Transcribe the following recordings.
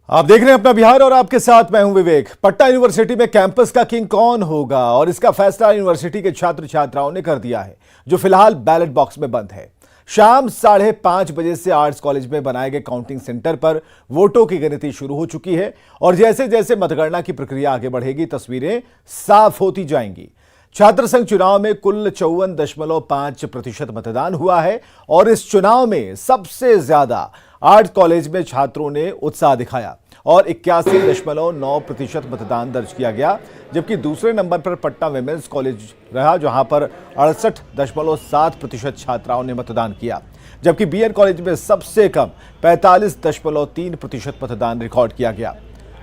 आप देख रहे हैं अपना बिहार और आपके साथ मैं हूं विवेक। पटना यूनिवर्सिटी में कैंपस का किंग कौन होगा और इसका फैसला यूनिवर्सिटी के छात्र छात्राओं ने कर दिया है, जो फिलहाल बैलेट बॉक्स में बंद है। शाम 5:30 बजे से आर्ट्स कॉलेज में बनाए गए काउंटिंग सेंटर पर वोटों की गिनती शुरू हो चुकी है और जैसे जैसे मतगणना की प्रक्रिया आगे बढ़ेगी, तस्वीरें साफ होती जाएंगी। छात्र संघ चुनाव में कुल 54.5% मतदान हुआ है और इस चुनाव में सबसे ज्यादा आर्ट्स कॉलेज में छात्रों ने उत्साह दिखाया और 81.9% मतदान दर्ज किया गया, जबकि दूसरे नंबर पर पटना विमेंस कॉलेज रहा, जहां पर 68.7% छात्राओं ने मतदान किया, जबकि बीएन कॉलेज में सबसे कम 45.3% मतदान रिकॉर्ड किया गया।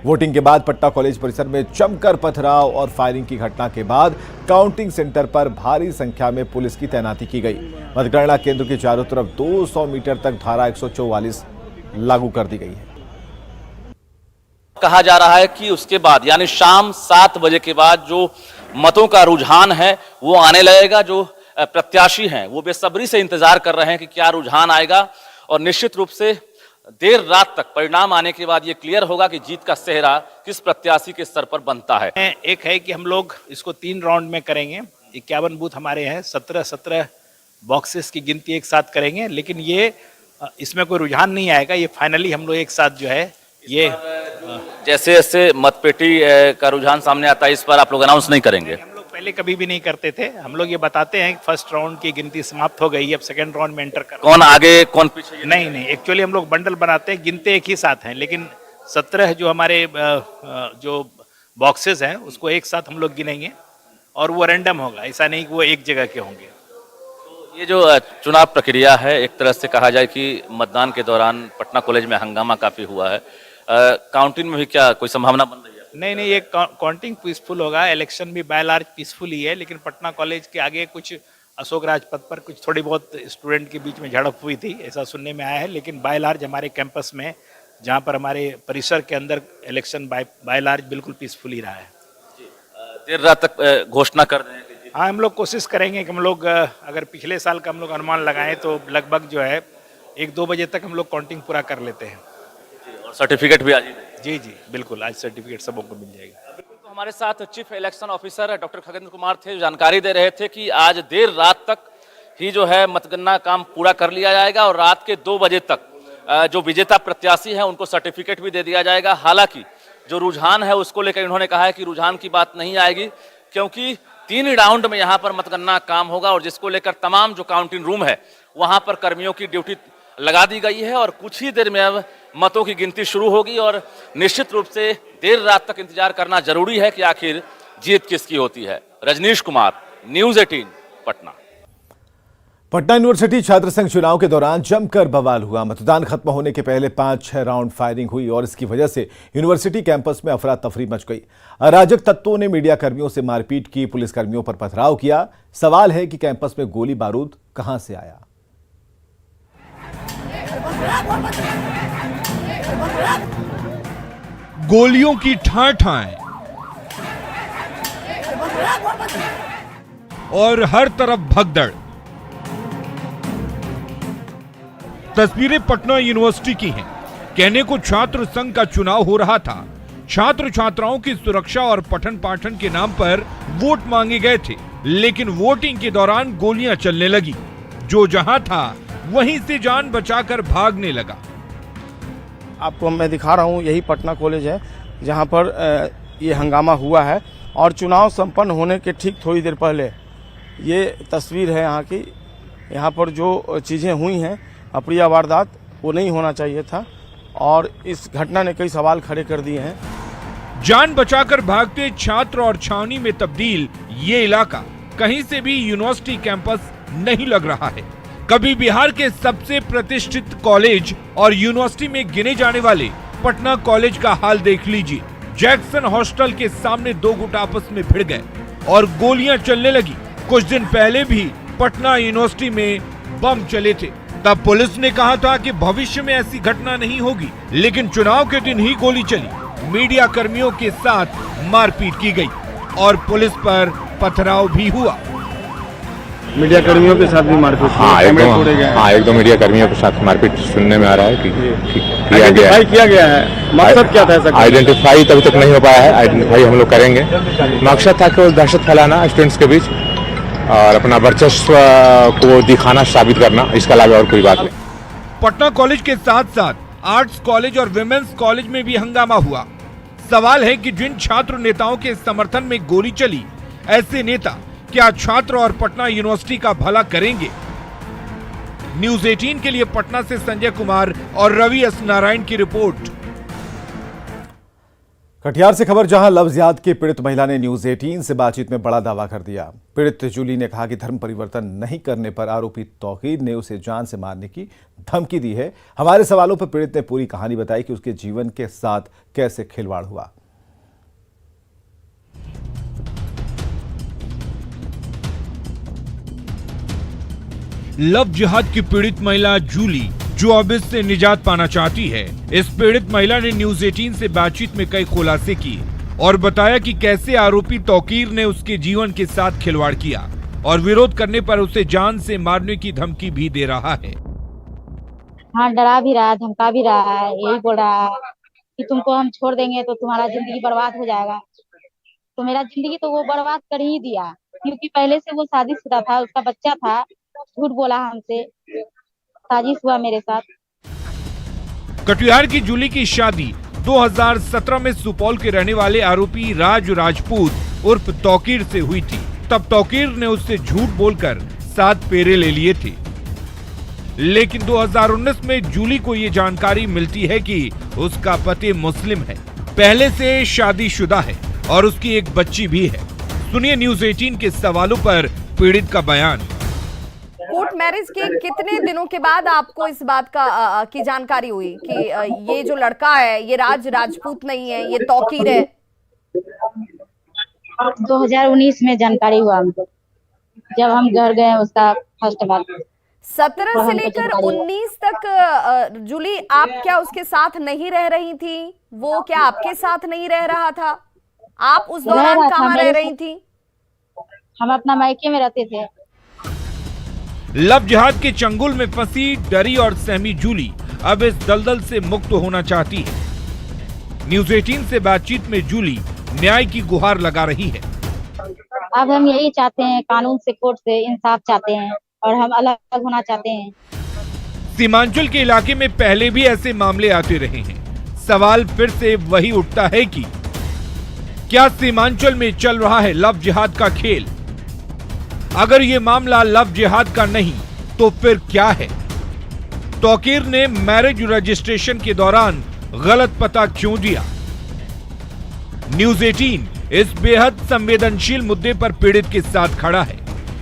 वोटिंग के बाद पटना कॉलेज परिसर में जमकर पथराव और फायरिंग की घटना के बाद काउंटिंग सेंटर पर भारी संख्या में पुलिस की तैनाती की गई। मतगणना केंद्र के चारों तरफ 200 मीटर तक धारा 144 लागू कर दी गई है। कहा जा रहा है कि उसके बाद यानी शाम 7 बजे के बाद जो मतों का रुझान है वो आने लगेगा। जो प्रत्याशी हैं वो बेसब्री से इंतजार कर रहे हैं कि क्या रुझान आएगा और निश्चित रूप से देर रात तक परिणाम आने के बाद ये क्लियर होगा कि जीत का सेहरा किस प्रत्याशी के सर पर बनता है। एक है कि हम लोग इसको 3 राउंड में करेंगे। 51 बूथ हमारे हैं, 17 बॉक्सेस की गिनती एक साथ करेंगे, लेकिन ये इसमें कोई रुझान नहीं आएगा। ये फाइनली हम लोग एक साथ जो है ये जैसे जैसे मतपेटी का रुझान सामने आता है, इस पर आप लोग अनाउंस नहीं करेंगे? हम लोग पहले कभी भी नहीं करते थे। हम लोग ये बताते हैं कि फर्स्ट राउंड की गिनती समाप्त हो गई है, अब सेकंड राउंड में एंटर कर। कौन आगे कौन पीछे? नहीं, एक्चुअली हम लोग बंडल बनाते हैं, गिनते एक ही साथ हैं, लेकिन 17 जो हमारे जो बॉक्सेस हैं उसको एक साथ हम लोग गिनेंगे और वो रैंडम होगा, ऐसा नहीं कि वो एक जगह के होंगे। ये जो चुनाव प्रक्रिया है, एक तरह से कहा जाए कि मतदान के दौरान पटना कॉलेज में हंगामा काफी हुआ है, काउंटिंग में भी क्या कोई संभावना बन रही है? नहीं, ये काउंटिंग पीसफुल होगा। इलेक्शन भी बाय लार्ज पीसफुल ही है, लेकिन पटना कॉलेज के आगे कुछ अशोक राजपथ पर कुछ थोड़ी बहुत स्टूडेंट के बीच में झड़प हुई थी, ऐसा सुनने में आया है। लेकिन बाय लार्ज हमारे कैंपस में, जहाँ पर हमारे परिसर के अंदर इलेक्शन बाय लार्ज बिल्कुल पीसफुल ही रहा है। देर रात तक घोषणा कर दें? हाँ, हम लोग कोशिश करेंगे कि हम लोग अगर पिछले साल का हम लोग अनुमान लगाएं तो लगभग जो है 1-2 बजे तक हम लोग काउंटिंग पूरा कर लेते हैं। और सर्टिफिकेट भी आज? जी, बिल्कुल, आज सर्टिफिकेट सबों को मिल जाएगा। तो हमारे साथ chief election officer doctor Khagendra Kumar थे, जो जानकारी दे रहे थे कि आज देर रात तक ही जो है मतगणना काम पूरा कर लिया जाएगा और रात के 2 बजे तक जो विजेता प्रत्याशी हैं उनको सर्टिफिकेट भी दे दिया जाएगा। हालांकि जो रुझान है उसको लेकर उन्होंने कहा है कि रुझान की बात नहीं आएगी, क्योंकि 3 राउंड में यहाँ पर मतगणना काम होगा और जिसको लेकर तमाम जो काउंटिंग रूम है वहाँ पर कर्मियों की ड्यूटी लगा दी गई है और कुछ ही देर में अब मतों की गिनती शुरू होगी और निश्चित रूप से देर रात तक इंतजार करना जरूरी है कि आखिर जीत किसकी होती है। रजनीश कुमार, न्यूज़ 18, पटना। पटना यूनिवर्सिटी छात्र संघ चुनाव के दौरान जमकर बवाल हुआ। मतदान खत्म होने के पहले 5-6 राउंड फायरिंग हुई और इसकी वजह से यूनिवर्सिटी कैंपस में अफरा तफरी मच गई। अराजक तत्वों ने मीडिया कर्मियों से मारपीट की, पुलिसकर्मियों पर पथराव किया। सवाल है कि कैंपस में गोली बारूद कहां से आया। गोलियों की ठां-ठां और हर तरफ भगदड़। तस्वीरें पटना यूनिवर्सिटी की हैं। कहने को छात्र संघ का चुनाव हो रहा था। छात्र छात्राओं की सुरक्षा और पठन पाठन के नाम पर वोट मांगे गए थे, लेकिन वोटिंग के दौरान गोलियां चलने लगी। जो जहां था वहीं से जान बचाकर भागने लगा। आपको मैं दिखा रहा हूं, यही पटना कॉलेज है जहां पर ये हंगामा हुआ है और चुनाव संपन्न होने के ठीक थोड़ी देर पहले ये तस्वीर है यहाँ की। यहाँ पर जो चीज़ें हुई हैं, अप्रिय वारदात, वो नहीं होना चाहिए था और इस घटना ने कई सवाल खड़े कर दिए हैं। जान बचाकर भागते छात्र और छावनी में तब्दील ये इलाका कहीं से भी यूनिवर्सिटी कैंपस नहीं लग रहा है। कभी बिहार के सबसे प्रतिष्ठित कॉलेज और यूनिवर्सिटी में गिने जाने वाले पटना कॉलेज का हाल देख लीजिए। जैक्सन हॉस्टल के सामने 2 गुट आपस में भिड़ गए और गोलियां चलने लगी। कुछ दिन पहले भी पटना यूनिवर्सिटी में बम चले थे। तब पुलिस ने कहा था कि भविष्य में ऐसी घटना नहीं होगी, लेकिन चुनाव के दिन ही गोली चली। मीडिया कर्मियों के साथ मारपीट की गई और पुलिस पर पथराव भी हुआ। मीडिया कर्मियों के साथ भी मारपीट हुई, हाँ कैमरे तोड़े गए हैं। एक दो मीडिया कर्मियों के साथ मारपीट सुनने में आ रहा है कि किया गया आइडेंटिफाई है। किया गया है। मकसद क्या था ऐसा? आइडेंटिफाई तभी तक नहीं हो पाया है, आइडेंटिफाई हम लोग करेंगे। मकसद था केवल दहशत फैलाना स्टूडेंट्स के बीच और अपना वर्चस्व को दिखाना, साबित करना, इसके अलावा और कोई बात नहीं। पटना कॉलेज के साथ साथ आर्ट्स कॉलेज और विमेंस कॉलेज में भी हंगामा हुआ। सवाल है कि जिन छात्र नेताओं के समर्थन में गोली चली, ऐसे नेता क्या छात्र और पटना यूनिवर्सिटी का भला करेंगे? न्यूज 18 के लिए पटना से संजय कुमार और रवि एस नारायण की रिपोर्ट। कटिहार से खबर, जहां लव जिहाद की पीड़ित महिला ने न्यूज 18 से बातचीत में बड़ा दावा कर दिया। पीड़ित जूली ने कहा कि धर्म परिवर्तन नहीं करने पर आरोपी तौकीर ने उसे जान से मारने की धमकी दी है। हमारे सवालों पर पीड़ित ने पूरी कहानी बताई कि उसके जीवन के साथ कैसे खिलवाड़ हुआ। लव जिहाद की पीड़ित महिला जूली जो अब इससे निजात पाना चाहती है, इस पीड़ित महिला ने न्यूज 18 से बातचीत में कई खुलासे किए और बताया कि कैसे आरोपी तौकीर ने उसके जीवन के साथ खिलवाड़ किया और विरोध करने पर उसे जान से मारने की धमकी भी दे रहा है। हाँ, डरा भी रहा है, धमका भी रहा है, यही बोल रहा है कि तुमको हम छोड़ देंगे तो तुम्हारा जिंदगी बर्बाद हो जाएगा। तो मेरा जिंदगी तो वो बर्बाद कर ही दिया, क्योंकि पहले से वो शादीशुदा था, उसका बच्चा था, झूठ बोला हमसे, साजिश हुआ मेरे साथ। कटिहार की जूली की शादी 2017 में सुपौल के रहने वाले आरोपी राज राजपूत उर्फ तौकीर से हुई थी। तब तौकीर ने उससे झूठ बोलकर 7 फेरे ले लिए थे, लेकिन 2019 में जूली को ये जानकारी मिलती है कि उसका पति मुस्लिम है, पहले से शादीशुदा है और उसकी एक बच्ची भी है। सुनिए न्यूज 18 के सवालों पर पीड़ित का बयान। कोर्ट मैरिज के कितने दिनों के बाद आपको इस बात का की जानकारी हुई कि ये जो लड़का है ये राज राजपूत नहीं है, ये तौकीर है? 2019 में जानकारी हुआ हमको, जब हम घर गए उसका फर्स्ट बार। 17 से लेकर 19 तक जूली आप क्या उसके साथ नहीं रह रही थी? वो क्या आपके साथ नहीं रह रहा था? आप उस दौरान कहाँ रह रही थी? हम अपना मायके में रहते थे। लव जिहाद के चंगुल में फंसी डरी और सहमी जूली अब इस दलदल से मुक्त होना चाहती है। न्यूज 18 से बातचीत में जूली न्याय की गुहार लगा रही है। अब हम यही चाहते हैं, कानून से, कोर्ट से इंसाफ चाहते हैं और हम अलग होना चाहते हैं। सीमांचल के इलाके में पहले भी ऐसे मामले आते रहे हैं। सवाल फिर से वही उठता है कि क्या सीमांचल में चल रहा है लव जिहाद का खेल? अगर ये मामला लव जिहाद का नहीं तो फिर क्या है? तौकीर ने मैरिज रजिस्ट्रेशन के दौरान गलत पता क्यों दिया? न्यूज 18 इस बेहद संवेदनशील मुद्दे पर पीड़ित के साथ खड़ा है।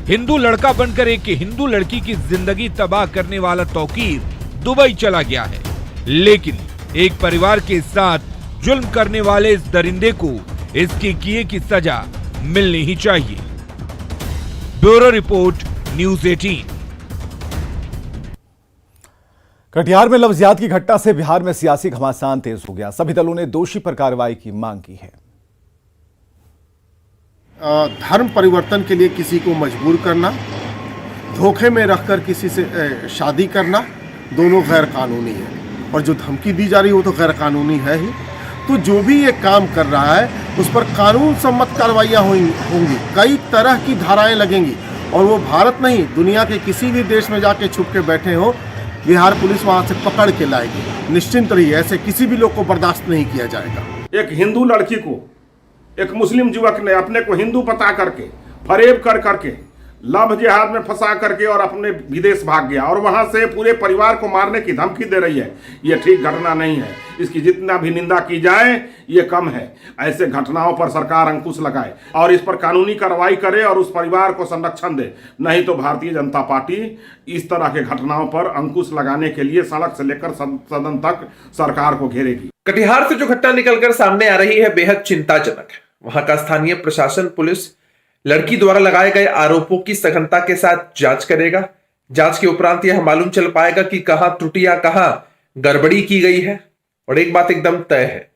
हिंदू लड़का बनकर एक हिंदू लड़की की जिंदगी तबाह करने वाला तौकीर दुबई चला गया है, लेकिन एक परिवार के साथ जुल्म करने वाले इस दरिंदे को इसके किए की सजा मिलनी ही चाहिए। Bureau report, news 18। कटिहार में लव जिहाद की घटना से बिहार में सियासी घमासान तेज हो गया। सभी दलों ने दोषी पर कार्रवाई की मांग की है। धर्म परिवर्तन के लिए किसी को मजबूर करना, धोखे में रखकर किसी से शादी करना, दोनों गैर कानूनी है। और जो धमकी दी जा रही है वो तो गैर कानूनी है ही। तो जो भी ये काम कर रहा है उस पर कानून सम्मत कार्रवाइयाँ होंगी, कई तरह की धाराएं लगेंगी। और वो भारत नहीं, दुनिया के किसी भी देश में जाके छुप के बैठे हो, बिहार पुलिस वहाँ से पकड़ के लाएगी। निश्चिंत रहिए, ऐसे किसी भी लोग को बर्दाश्त नहीं किया जाएगा। एक हिंदू लड़की को एक मुस्लिम युवक ने अपने को हिंदू बता करके फरेब कर करके लव जिहाद में फंसा करके और अपने विदेश भाग गया और वहां से पूरे परिवार को मारने की धमकी दे रही है। ये ठीक घटना नहीं है। इसकी जितना भी निंदा की जाए ये कम है। ऐसे घटनाओं पर सरकार अंकुश लगाए और इस पर कानूनी कार्रवाई करे और उस परिवार को संरक्षण दे। नहीं तो भारतीय जनता पार्टी इस तरह के घटनाओं पर अंकुश लगाने के लिए सड़क से लेकर सदन तक सरकार को घेरेगी। कटिहार से जो घटना निकलकर सामने आ रही है बेहद चिंताजनक है। वहां का स्थानीय प्रशासन, पुलिस लड़की द्वारा लगाए गए आरोपों की सघनता के साथ जांच करेगा। जांच के उपरांत यह मालूम चल पाएगा कि कहां त्रुटियां, कहां गड़बड़ी की गई है। और एक बात एकदम तय है,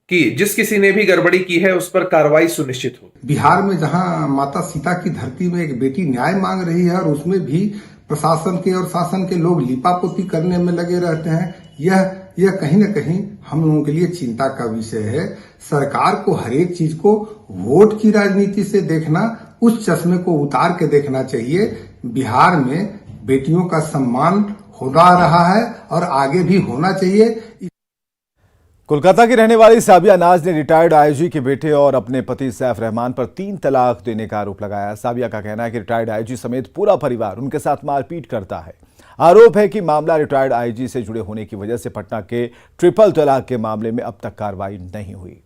कि जिस किसी ने भी गड़बड़ी की है उस पर कार्रवाई सुनिश्चित हो। बिहार में जहां माता सीता की धरती में एक बेटी न्याय मांग रही है और उसमें भी प्रशासन के और शासन के लोग लीपापोती करने में लगे रहते हैं, यह कहीं न कहीं हम लोगों के लिए चिंता का विषय है। सरकार को हर एक चीज को वोट की राजनीति से देखना, उस चश्मे को उतार के देखना चाहिए। बिहार में बेटियों का सम्मान होता रहा है और आगे भी होना चाहिए। कोलकाता की रहने वाली साबिया नाज ने रिटायर्ड आईजी के बेटे और अपने पति सैफ रहमान पर 3 तलाक देने का आरोप लगाया। साबिया का कहना है कि रिटायर्ड आईजी समेत पूरा परिवार उनके साथ मारपीट करता है। आरोप है कि मामला रिटायर्ड आईजी से जुड़े होने की वजह से पटना के ट्रिपल तलाक के मामले में अब तक कार्रवाई नहीं हुई।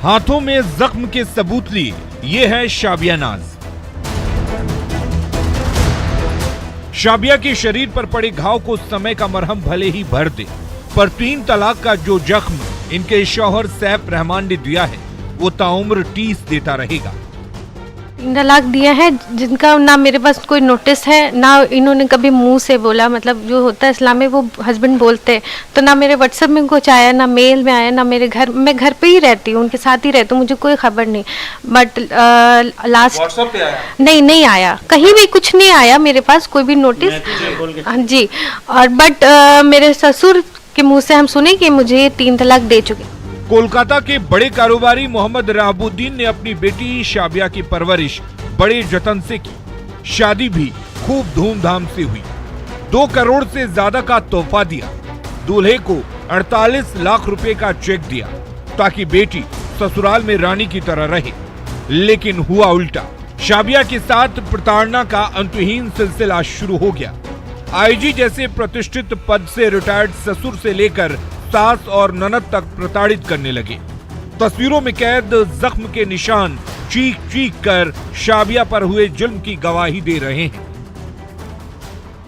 हाथों में जख्म के सबूत लिए ये है शाबिया नाज। शाबिया के शरीर पर पड़े घाव को समय का मरहम भले ही भर दे, पर 3 तलाक का जो जख्म इनके शौहर सैफ रहमान ने दिया है वो ताउम्र टीस देता रहेगा। 3 तलाक दिया है जिनका ना मेरे पास कोई नोटिस है, ना इन्होंने कभी मुंह से बोला। मतलब जो होता है इस्लाम में वो हस्बैंड बोलते हैं, तो ना मेरे व्हाट्सएप में कुछ आया, ना मेल में आया, ना मेरे घर, मैं घर पे ही रहती हूँ, उनके साथ ही रहती हूँ, मुझे कोई खबर नहीं। बट लास्ट व्हाट्सएप पे आया? नहीं आया, कहीं भी कुछ नहीं आया मेरे पास कोई भी नोटिस। हाँ जी, और बट मेरे ससुर के मुँह से हम सुने कि मुझे 3 तलाक दे चुके। कोलकाता के बड़े कारोबारी मोहम्मद राहबुद्दीन ने अपनी बेटी शाबिया की परवरिश बड़े जतन से की। शादी भी खूब धूमधाम से हुई। 2 करोड़ से ज्यादा का तोहफा दिया। दूल्हे को 48 लाख रुपए का चेक दिया ताकि बेटी ससुराल में रानी की तरह रहे। लेकिन हुआ उल्टा। शाबिया के साथ प्रताड़ना का अंतहीन सिलसिला शुरू हो गया। आईजी जैसे प्रतिष्ठित पद से रिटायर्ड ससुर से लेकर सास और ननद तक प्रताड़ित करने लगे। तस्वीरों में कैद जख्म के निशान चीख चीख कर शाबिया पर हुए जुल्म की गवाही दे रहे हैं।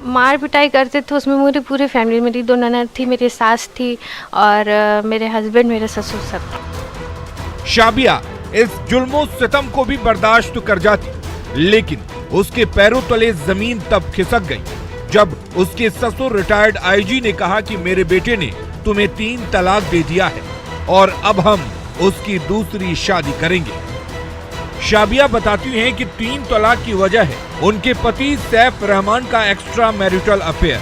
मार पिटाई करते थे, उसमें मेरी पूरी फैमिली, मेरी 2 ननद थी, मेरी सास थी और मेरे हस्बैंड, मेरे ससुर सब। शाबिया इस जुल्मों सितम को भी बर्दाश्त कर जाती, लेकिन उसके पैरों तले जमीन तब खिसक गई जब उसके ससुर रिटायर्ड आईजी ने कहा कि मेरे बेटे ने तुम्हें 3 तलाक दे दिया है और अब हम उसकी दूसरी शादी करेंगे। शाबिया बताती हैं कि 3 तलाक की वजह है उनके पति सैफ रहमान का एक्स्ट्रा मैरिटल अफेयर।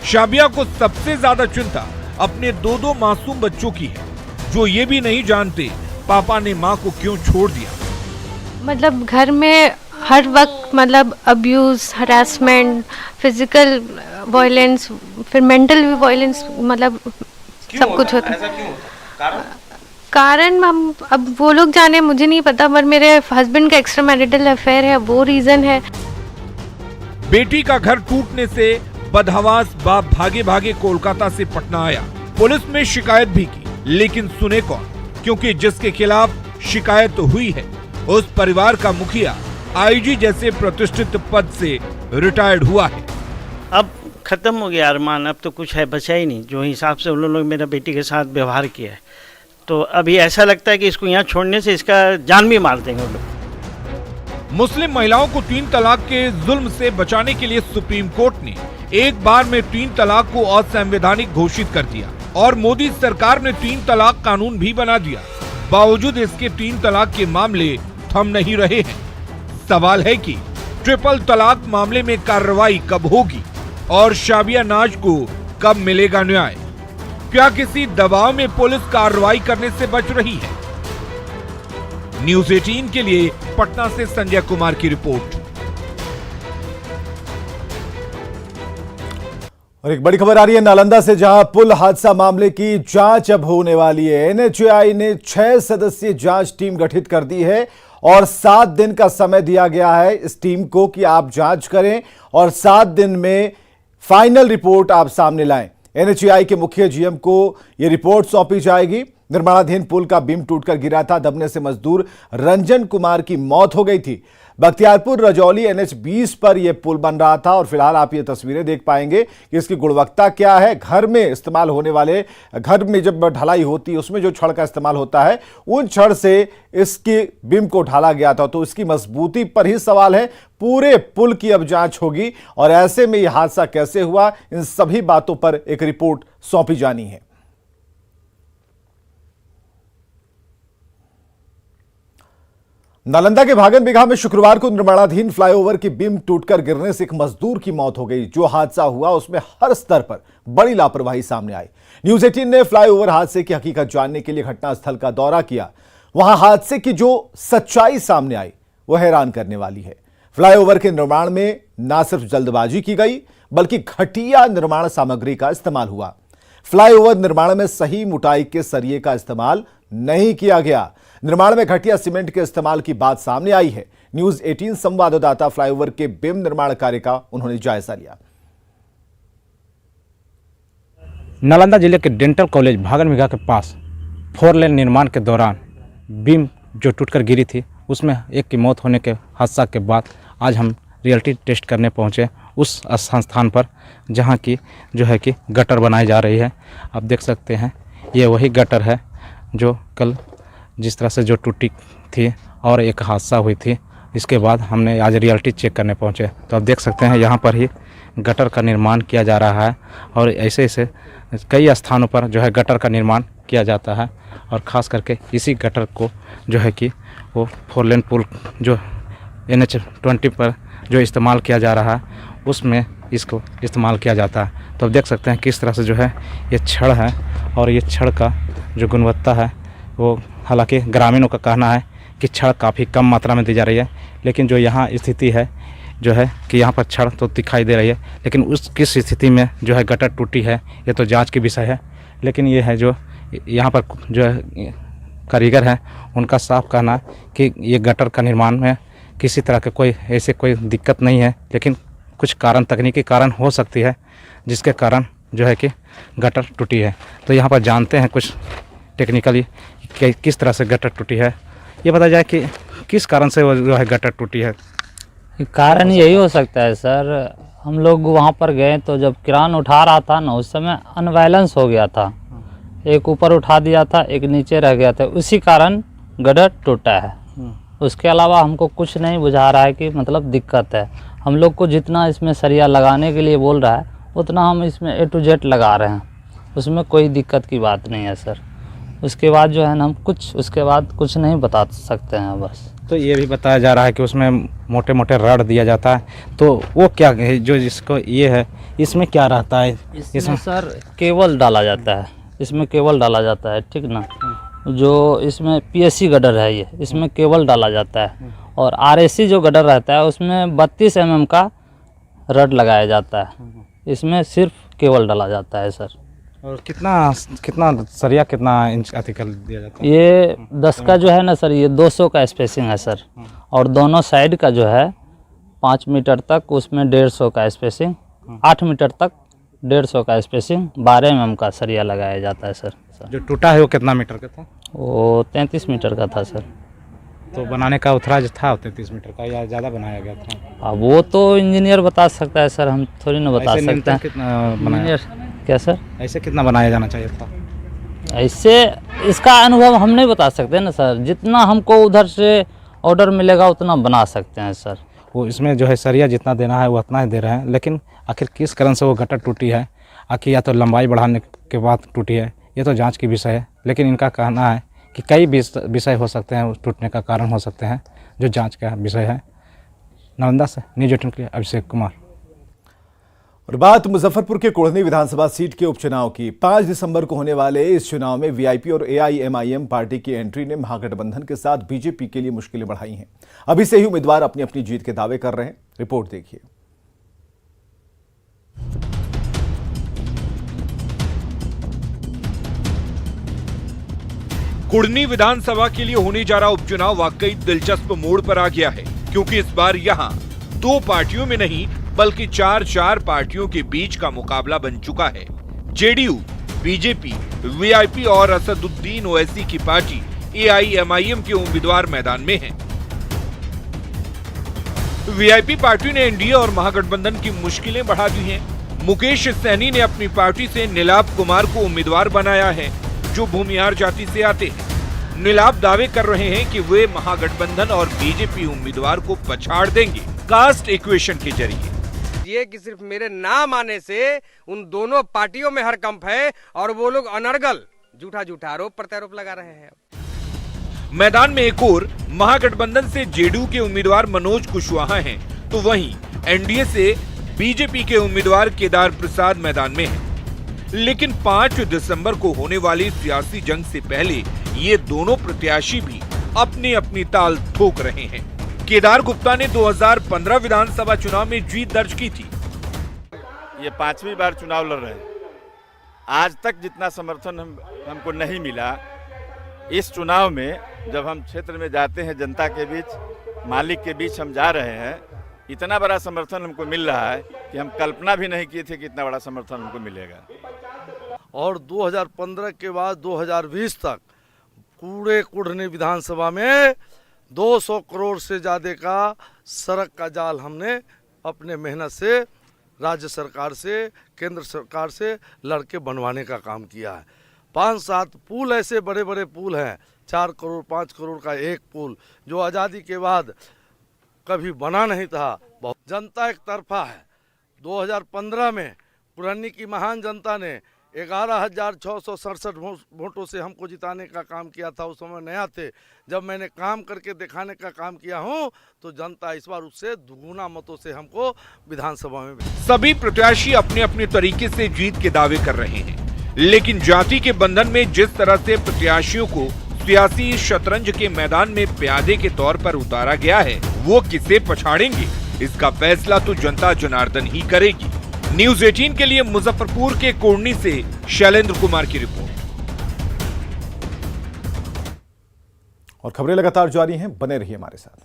शाबिया को सबसे ज्यादा चिंता अपने 2 मासूम बच्चों की है, जो ये भी नहीं जानते पापा ने माँ को क्यों छोड़ दिया। मतलब घर में हर वक्त मतलब अब्यूज, हरासमेंट, फिजिकल वायलेंस, फिर मेंटल भी वायलेंस, मतलब सब कुछ होता है। कारण हम अब वो लोग जाने, मुझे नहीं पता, पर मेरे हस्बैंड का एक्स्ट्रा मैरिटल अफेयर है, वो रीजन है। बेटी का घर टूटने से बदहवास बाप भागे भागे कोलकाता से पटना आया। पुलिस में शिकायत भी की, लेकिन सुने कौन, क्योंकि जिसके खिलाफ शिकायत हुई है उस परिवार का मुखिया आईजी जैसे प्रतिष्ठित पद से रिटायर्ड हुआ है। अब खत्म हो गया अरमान, अब तो कुछ है बचा ही नहीं। जो हिसाब से उन लोग मेरा बेटी के साथ व्यवहार किया है, तो अभी ऐसा लगता है कि इसको यहाँ छोड़ने से इसका जान भी मार देंगे वो लोग। मुस्लिम महिलाओं को 3 तलाक के जुल्म से बचाने के लिए सुप्रीम कोर्ट ने एक बार में 3 तलाक को असंवैधानिक घोषित कर दिया और मोदी सरकार ने 3 तलाक कानून भी बना दिया। बावजूद इसके 3 तलाक के मामले थम नहीं रहे हैं। सवाल है कि ट्रिपल तलाक मामले में कार्रवाई कब होगी और शाबिया नाज को कब मिलेगा न्याय? क्या किसी दबाव में पुलिस कार्रवाई करने से बच रही है? न्यूज़ 18 के लिए पटना से संजय कुमार की रिपोर्ट। और एक बड़ी खबर आ रही है नालंदा से, जहां पुल हादसा मामले की जांच अब होने वाली है। एनएचएआई ने 6 सदस्यीय जांच टीम गठित कर दी है और 7 दिन का समय दिया गया है इस टीम को कि आप जांच करें और 7 दिन में फाइनल रिपोर्ट आप सामने लाएं। एनएचएआई के मुख्य जीएम को यह रिपोर्ट सौंपी जाएगी। निर्माणाधीन पुल का बीम टूटकर गिरा था, दबने से मजदूर रंजन कुमार की मौत हो गई थी। बख्तियारपुर रजौली NH 20 पर यह पुल बन रहा था और फिलहाल आप ये तस्वीरें देख पाएंगे कि इसकी गुणवत्ता क्या है। घर में इस्तेमाल होने वाले, घर में जब ढलाई होती है उसमें जो छड़ का इस्तेमाल होता है, उन छड़ से इसकी बीम को ढाला गया था, तो इसकी मजबूती पर ही सवाल है। पूरे पुल की अब जांच होगी और ऐसे में यह हादसा कैसे हुआ, इन सभी बातों पर एक रिपोर्ट सौंपी जानी है। नालंदा के भागन बिघा में शुक्रवार को निर्माणाधीन फ्लाईओवर की बीम टूटकर गिरने से एक मजदूर की मौत हो गई। जो हादसा हुआ उसमें हर स्तर पर बड़ी लापरवाही सामने आई। न्यूज 18 ने फ्लाईओवर हादसे की हकीकत जानने के लिए घटनास्थल का दौरा किया। वहां हादसे की जो सच्चाई सामने आई वो हैरान करने वाली है। फ्लाईओवर के निर्माण में न सिर्फ जल्दबाजी की गई बल्कि घटिया निर्माण सामग्री का इस्तेमाल हुआ। फ्लाईओवर निर्माण में सही मोटाई के सरिये का इस्तेमाल नहीं किया गया। निर्माण में घटिया सीमेंट के इस्तेमाल की बात सामने आई है। न्यूज 18 संवाददाता फ्लाईओवर के बीम निर्माण कार्य का उन्होंने जायजा लिया। नालंदा जिले के डेंटल कॉलेज भागन बिघा के पास 4 लेन निर्माण के दौरान बीम जो टूटकर गिरी थी उसमें एक की मौत होने के हादसा के बाद आज हम रियलिटी टेस्ट करने पहुंचे उस संस्थान पर जहां की जो है कि गटर बनाई जा रही है। आप देख सकते हैं ये वही गटर है जो कल जिस तरह से जो टूटी थी और एक हादसा हुई थी। इसके बाद हमने आज रियलिटी चेक करने पहुंचे तो आप देख सकते हैं यहाँ पर ही गटर का निर्माण किया जा रहा है और ऐसे ऐसे कई स्थानों पर जो है गटर का निर्माण किया जाता है और ख़ास करके इसी गटर को जो है कि वो 4 लेन पुल जो NH 20 पर जो इस्तेमाल किया जा रहा है उसमें इसको इस्तेमाल किया जाता है। तो आप देख सकते हैं किस तरह से जो है ये छड़ है और ये छड़ का जो गुणवत्ता है वो, हालांकि ग्रामीणों का कहना है कि छड़ काफ़ी कम मात्रा में दी जा रही है, लेकिन जो यहाँ स्थिति है जो है कि यहाँ पर छड़ तो दिखाई दे रही है लेकिन उस किस स्थिति में जो है गटर टूटी है ये तो जांच की विषय है। लेकिन ये है जो यहाँ पर जो है कारीगर हैं उनका साफ कहना है कि ये गटर का निर्माण में किसी तरह के कोई दिक्कत नहीं है, लेकिन कुछ कारण तकनीकी कारण हो सकती है जिसके कारण जो है कि गटर टूटी है। तो यहाँ पर जानते हैं कुछ टेक्निकली किस तरह से गटर टूटी है। ये बताया जाए कि किस कारण से वो जो है गटर टूटी है। कारण यही हो सकता है सर, हम लोग वहाँ पर गए तो जब किरान उठा रहा था ना उस समय अनबैलेंस हो गया था, एक ऊपर उठा दिया था एक नीचे रह गया था, उसी कारण गटर टूटा है। उसके अलावा हमको कुछ नहीं बुझा रहा है कि मतलब दिक्कत है। हम लोग को जितना इसमें सरिया लगाने के लिए बोल रहा है उतना हम इसमें A to Z लगा रहे हैं, उसमें कोई दिक्कत की बात नहीं है सर। उसके बाद जो है ना हम उसके बाद कुछ नहीं बता सकते हैं बस। तो ये भी बताया जा रहा है कि उसमें मोटे मोटे रड दिया जाता है, तो वो क्या है जो जिसको ये है इसमें क्या रहता है? इसमें सर केबल डाला जाता है, इसमें केबल डाला जाता है, ठीक ना। जो इसमें PSC गडर है ये, इसमें केबल डाला जाता है और RAC जो गडर रहता है उसमें 32 mm का रड लगाया जाता है, इसमें सिर्फ केबल डाला जाता है सर। और कितना सरिया कितना इंच अति कर दिया जाता है? ये 10 का जो है ना सर ये 200 का स्पेसिंग है सर, और दोनों साइड का जो है 5 मीटर तक उसमें 150 का स्पेसिंग, 8 मीटर तक 150 का स्पेसिंग, 12 mm का सरिया लगाया जाता है सर। जो टूटा है वो कितना मीटर का था? वो 33 मीटर का था सर। तो बनाने का उतराज था 33 मीटर का या ज़्यादा बनाया गया था? अब वो तो इंजीनियर बता सकता है सर, हम थोड़ी ना बता सकते हैं। कितना बनाया? क्या सर? ऐसे कितना बनाया जाना चाहिए था? ऐसे इसका अनुभव हम नहीं बता सकते ना सर, जितना हमको उधर से ऑर्डर मिलेगा उतना बना सकते हैं सर। वो इसमें जो है सरिया जितना देना है वो उतना ही दे रहे हैं, लेकिन आखिर किस कारण से वो गटर टूटी है, आखिर या तो लंबाई बढ़ाने के बाद टूटी है, ये तो जांच की विषय है। लेकिन इनका कहना है कि कई विषय हो सकते हैं, उस टूटने का कारण हो सकते हैं, जो जांच का विषय है। नालंदा से न्यूज 18 के लिए अभिषेक कुमार। और बात मुजफ्फरपुर के कुढ़नी विधानसभा सीट के उपचुनाव की। 5 दिसंबर को होने वाले इस चुनाव में वीआईपी और AIMIM पार्टी की एंट्री ने महागठबंधन के साथ बीजेपी के लिए मुश्किलें बढ़ाई हैं। अभी से ही उम्मीदवार अपनी अपनी जीत के दावे कर रहे हैं। रिपोर्ट देखिए। कुढ़नी विधानसभा के लिए होने जा रहा उपचुनाव वाकई दिलचस्प मोड़ पर आ गया है, क्योंकि इस बार यहाँ 2 पार्टियों में नहीं बल्कि 4 पार्टियों के बीच का मुकाबला बन चुका है। JDU, बीजेपी, वीआईपी और असदुद्दीन ओवैसी की पार्टी AIMIM के उम्मीदवार मैदान में हैं। वीआईपी पार्टी ने एनडीए और महागठबंधन की मुश्किलें बढ़ा दी हैं। मुकेश सहनी ने अपनी पार्टी से नीलाभ कुमार को उम्मीदवार बनाया है, जो भूमिहार जाति से आते हैं। नीलाभ दावे कर रहे हैं कि वे महागठबंधन और बीजेपी उम्मीदवार को पछाड़ देंगे कास्ट इक्वेशन के जरिए। ये कि सिर्फ मेरे नाम आने से उन दोनों पार्टियों में हरकंप है और वो लोग अनर्गल झूठा आरोप प्रत्यारोप लगा रहे हैं। मैदान में एक और महागठबंधन से जेडीयू के उम्मीदवार मनोज कुशवाहा हैं, तो वहीं एनडीए से बीजेपी के उम्मीदवार केदार प्रसाद मैदान में हैं। लेकिन 5 दिसंबर को होने वाली सियासी जंग से पहले ये दोनों प्रत्याशी भी अपनी अपनी ताल ठोक रहे हैं। केदार गुप्ता ने 2015 विधानसभा चुनाव में जीत दर्ज की थी। ये 5वीं बार चुनाव लड़ रहे हैं। आज तक जितना समर्थन हमको नहीं मिला, इस चुनाव में जब हम क्षेत्र में जाते हैं, जनता के बीच, मालिक के बीच हम जा रहे हैं, इतना बड़ा समर्थन हमको मिल रहा है कि हम कल्पना भी नहीं किए थे कि इतना बड़ा समर्थन हमको मिलेगा। और 2015 के बाद 2020 तक पूरे कुढ़नी विधानसभा में 200 करोड़ से ज़्यादा का सड़क का जाल हमने अपने मेहनत से राज्य सरकार से, केंद्र सरकार से लड़के बनवाने का काम किया है। 5-7 पुल ऐसे बड़े बड़े पुल हैं, 4 करोड़ 5 करोड़ का एक पुल, जो आज़ादी के बाद कभी बना नहीं था। बहुत जनता एक तरफा है। 2015 में पुरानी की महान जनता ने 11,667 वोटों से हमको जिताने का काम किया था। उस समय नया थे। जब मैंने काम करके दिखाने का काम किया हूं, तो जनता इस बार उससे दुगुना मतों से हमको विधानसभा में। सभी प्रत्याशी अपने अपने तरीके से जीत के दावे कर रहे हैं, लेकिन जाति के बंधन में जिस तरह से प्रत्याशियों को सियासी शतरंज के मैदान में प्यादे के तौर पर उतारा गया है, वो किसे पछाड़ेंगे, इसका फैसला तो जनता जनार्दन ही करेगी। न्यूज़ 18 के लिए मुजफ्फरपुर के कोढ़नी से शैलेंद्र कुमार की रिपोर्ट। और खबरें लगातार जारी हैं, बने रहिए हमारे साथ।